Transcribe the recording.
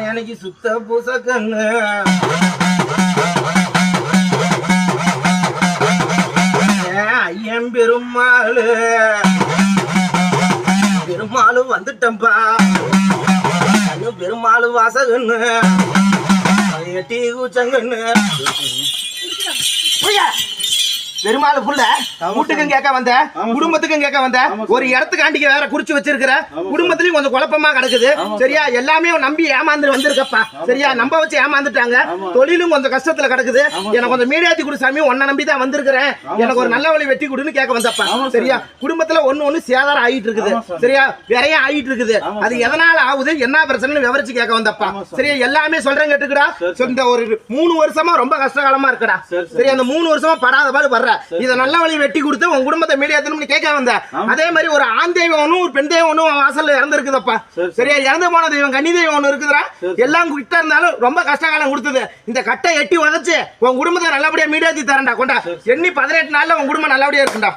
எனக்கு சுத்த பூச கண்ணு ஐயன் பெருமாளு பெருமாளும் வந்துட்டம்பா கண்ணு பெருமாளு வாசகண்ணு எட்டி கூச்சங்கண்ணு பெருமாள் புள்ள வீட்டுக்கும் கேட்க வந்த குடும்பத்துக்கும் கேட்க வந்த ஒரு இடத்துக்காண்டிக்கு வேற குறிச்சு வச்சிருக்கிற குடும்பத்திலயும் கொஞ்சம் குழப்பமா கிடக்குது சரியா எல்லாமே நம்பி ஏமாந்து வந்திருக்கப்பா சரியா நம்ப வச்சு ஏமாந்துட்டாங்க தொழிலும் கொஞ்சம் கஷ்டத்துல கிடக்குது எனக்கு கொஞ்சம் மீடியாத்தி கொடு சாமி உன்னை நம்பி தான் வந்திருக்கிறேன் எனக்கு ஒரு நல்ல வழி வெட்டி கொடுன்னு கேட்க வந்தப்பா சரியா குடும்பத்துல ஒண்ணு சேதாரம் ஆகிட்டு இருக்குது சரியா விரையா ஆகிட்டு இருக்குது அது எதனால ஆகுது என்ன பிரச்சனை விவரிச்சு கேட்க வந்தப்பா சரியா எல்லாமே சொல்றேன் கேட்டுக்கடா இந்த ஒரு 3 வருஷமா ரொம்ப கஷ்டகாலமா இருக்குடா சரியா அந்த 3 வருஷமா படாத பாடு வர்ற இத நல்ல வழி வெட்டி கொடுத்து உன் குடும்பத்தை மீடியாத்தனும் கேட்க வந்த அதே மாதிரி ஒரு ஆண் தெய்வம் ஒன்னும் ஒரு பெண் தெய்வம் ஒன்னும் வாசல்ல இறந்துருக்குதப்பா சரியா இறந்து போன தெய்வம் கன்னி தெய்வம் ஒண்ணு இருக்குதுடா எல்லாம் கிட்ட இருந்தாலும் ரொம்ப கஷ்டகாலம் கொடுத்தது இந்த கட்டை எட்டி உதச்சு உன் குடும்பத்தை நல்லபடியா மீடியாத்தி தரேன்டா கொண்டா எண்ணி 18 நாள்ல உன் குடும்பம் நல்லபடியா இருக்குண்டா